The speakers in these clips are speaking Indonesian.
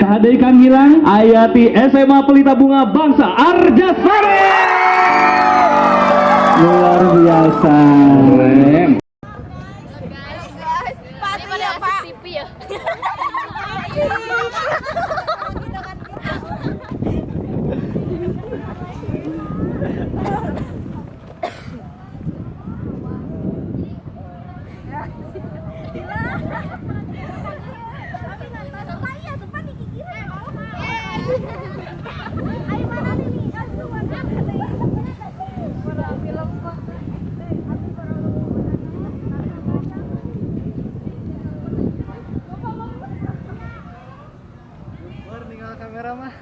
Sadai kang hilang Ayati SMA Pelita Bunga Bangsa Arjasari. Luar biasa. Keren. Pak, pada Pak. TV ya. Tinggal kamera mah.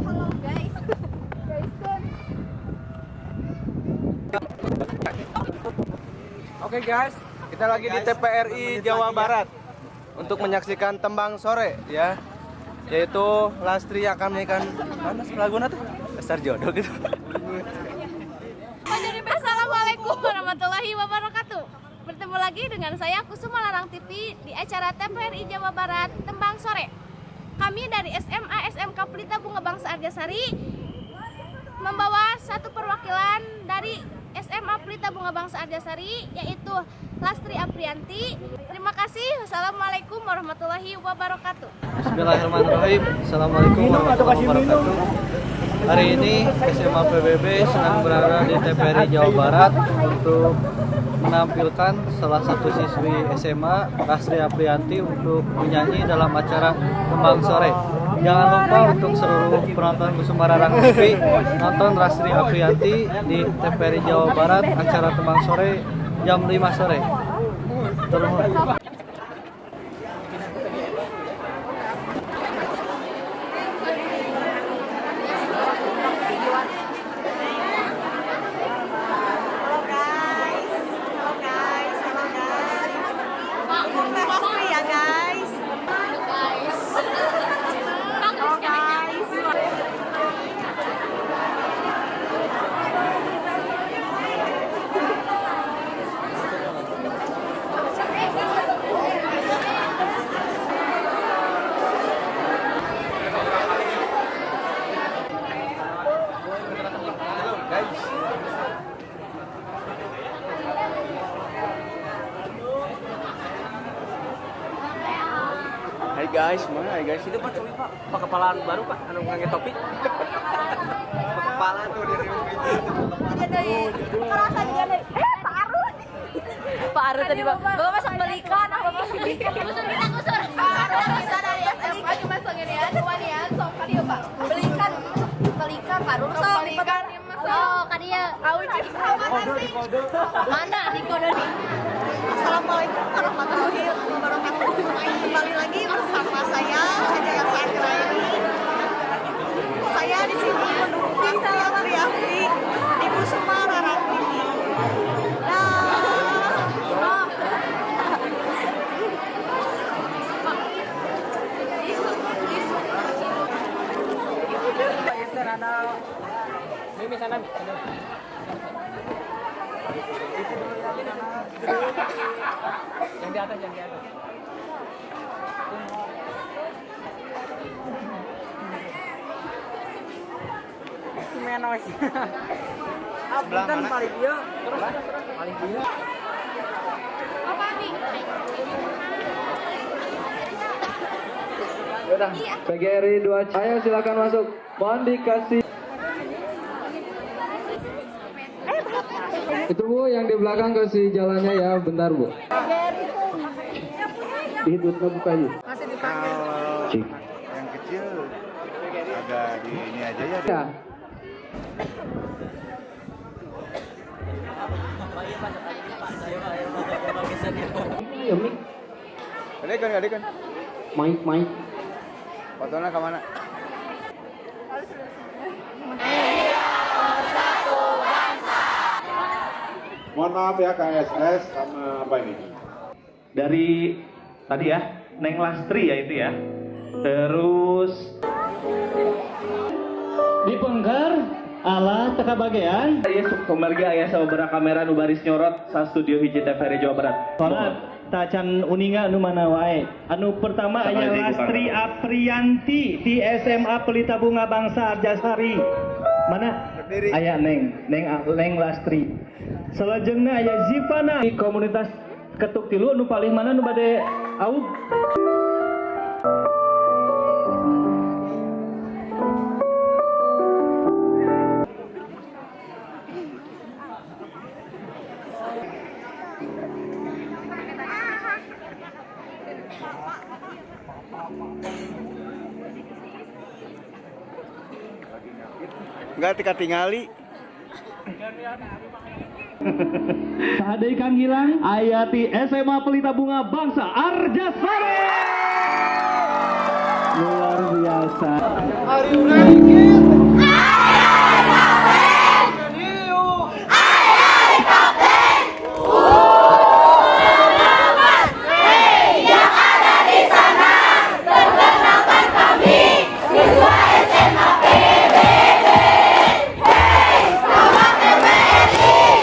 Halo guys. Oke guys, kita lagi di TPRI Jawa Barat untuk menyaksikan tembang sore ya, yaitu Lastri akan menyanyikan mana lagu nanti dasar jodoh gitu. Assalamualaikum warahmatullahi wabarakatuh. Bertemu lagi dengan saya Kusuma Larang TV di acara TPRI Jawa Barat Tembang Sore. Kami dari SMA SMK Pelita Bunga Bangsa Arjasari membawa satu perwakilan dari SMA Pelita Bunga Bangsa Arjasari, yaitu Lastri Aprianti. Terima kasih. Wassalamualaikum warahmatullahi wabarakatuh. Bismillahirrahmanirrahim. Assalamualaikum warahmatullahi wabarakatuh. Hari ini SMA PBB sedang berada di TPRI Jawa Barat untuk menampilkan salah satu siswi SMA Lastri Aprianti untuk menyanyi dalam acara Tembang Sore. Jangan lupa untuk seluruh penonton Kusuma Larang TV nonton Lastri Aprianti di TPRI Jawa Barat acara Tembang Sore jam 5 sore. Terima. Hai guys, itu Pak Cumi Pak, kepalaan baru Pak, anu ngangge topi. Kepala tuh di Pak Arun tadi Pak. Bapak masuk belikan, Bapak belikan. Kusur kita kusur. Pak Arun bisa dari SMA cuma seginian, cuma nian sok ka dieu Pak. Belikan Pak Arun sok belikan. Oh, ka dieu. Mana di kode? Assalamualaikum warahmatullahi wabarakatuh. Kembali lagi bersama saya Ajaya Sakraini. Saya di sini mendukung Lastri Aprianti di Kusuma Larang TV. Mimi sana. Yang di atas. Menos. Sebelah mana? Paling dia. Terus paling dia. Apa nih? Yaudah, PGRI 2 ayo silakan masuk. Mohon dikasih. Itu Bu, yang di belakang kasih jalannya ya, bentar Bu. Hidupnya buka yuk. Masih dipanggil. Cik. Yang kecil agak di ini aja ya. Ya. Ya, Mik. Adekan. Maik. Fotonya ke mana? Mohon maaf ya KSS sama apa ini? Dari tadi ya, Neng Lastri ya itu ya. Terus di Pengker Allah teka bagian. Ieu kumargi aya sababaraha kamera nu baris nyorot sa studio hiji TVRI Jawa Barat. Soalna tacan uninga anu mana wae. Anu pertama aya Lastri Aprianti di SMA Pelita Bunga Bangsa Arjasari. Mana? Aya Neng Lastri. Salajengna aya Zivana di komunitas Ketuk Tilu anu paling mana nu bade aug. Enggak tika tingali. Sahadeui Kang Gilang aya ti SMA Pelita Bunga Bangsa Arjasari. Luar biasa. Hari urang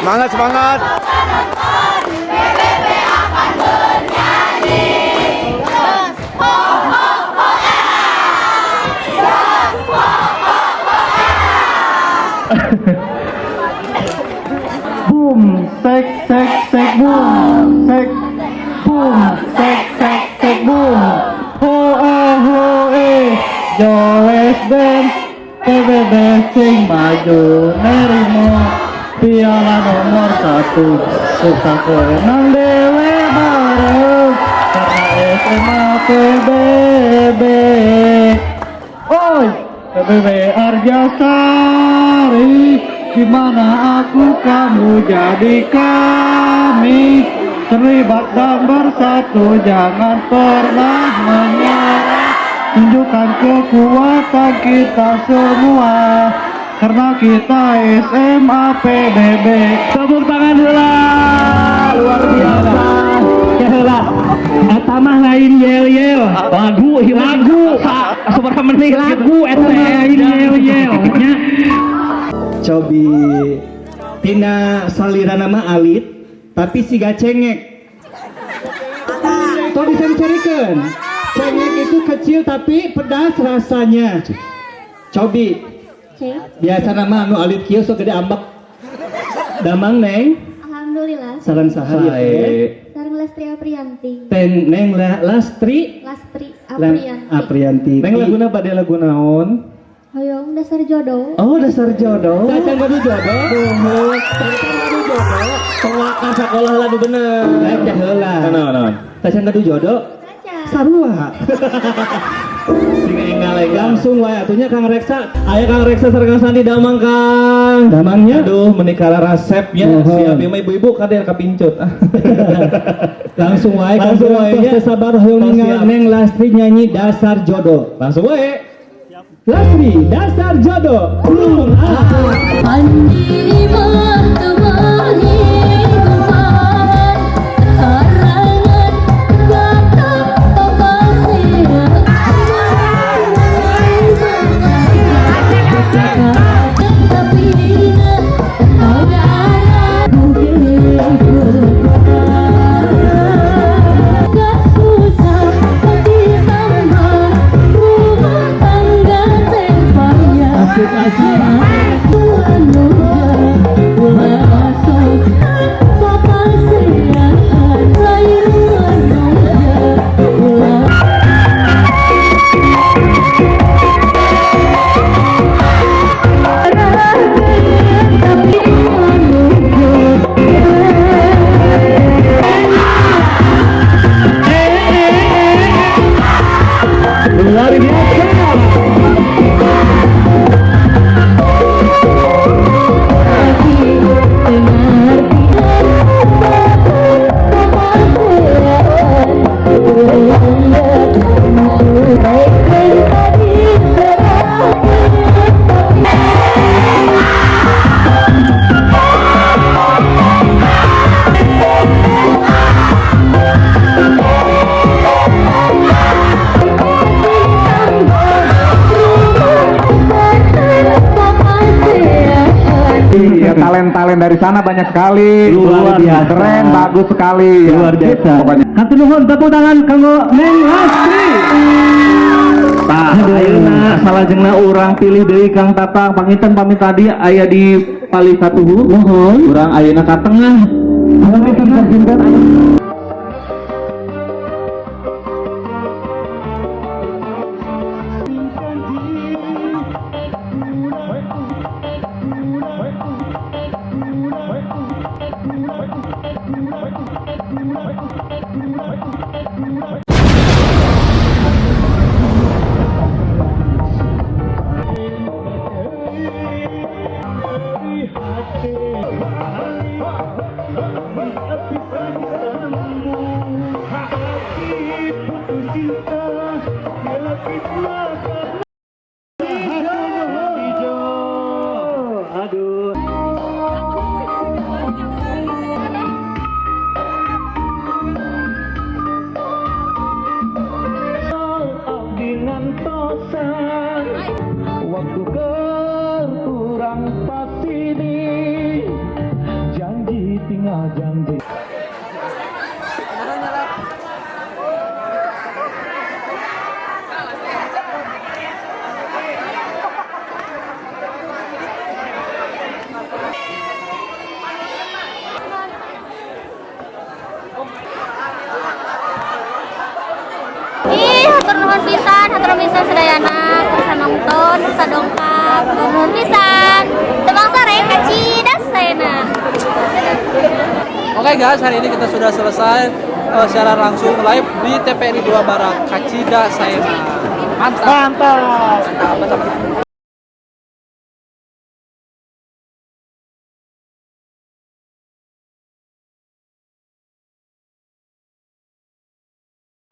Semangat, semangat. Boom, sek sek sek boom, sek boom, sek sek sek boom. Ho Joles Ben, PBB sing maju nerimo. Piala nomor 1 suka kerenang dewe bareng karena SMA PBB. Oi, PBB Arjasari, dimana aku kamu jadi kami, terlibat dan bersatu jangan pernah menyerah, tunjukkan kekuatan kita semua. Karena kita SMA PBB. Tepuk tangan heula. Luar biasa. Ya heula. Eta mah lain yel-yel. Lagu. Sabaraha menit lagu eta lain yel-yel nya. Cobi tina salirana mah alit tapi siga cengek. Tong disencerikeun. Cengek itu kecil tapi pedas rasanya. Cobi biasa nama anu alit kieu sok gede ambek. Damang Neng. Alhamdulillah. Sareng saha ieu? Sareng Lastri Aprianti. Neng Lastri Aprianti. Neng laguna bade lagu naon? Hoyong dasar jodoh. Oh, dasar jodoh. Dasar jodoh. Dasar jodoh. Penguakan sekolah lagu bener. Aja heula. Naon? Dasar jodoh. Sarua. Langsung wae atunya Kang Reksa. Aya Kang Reksa sareng Sandi Damang Kang. Damangnya aduh menikah resepnya. Siap ieu mah ibu-ibu kade kapincut. Langsung wae nya sabar hoyong ningali Neng Lastri nyanyi Dasar Jodoh. Langsung wae. Lastri Dasar Jodoh. Pandiri bertemani kuman karangan gatap pepasir. talent dari sana banyak sekali. Luar biasa. Keren, bagus sekali. Luar biasa. Pokoknya. Hatur nuhun tepuk tangan kanggo Neng Lastri. Tah, ayeuna salajengna urang pilih deui Kang Tatang. Panginten pamit tadi aya di pali satuhu. Urang ayeuna ka tengah. Aduh. Dengan tosan waktu kurang pasti ini janji tinggal janji. hatur nuhun pisan sadayana bisa nonton, bisa dongkap. Nuhun pisan. Tembang sore kacidas sayana. Oke guys, hari ini kita sudah selesai secara langsung live di TPRI Jawa Barat. Kacida Sayana. Mantap. Mantap.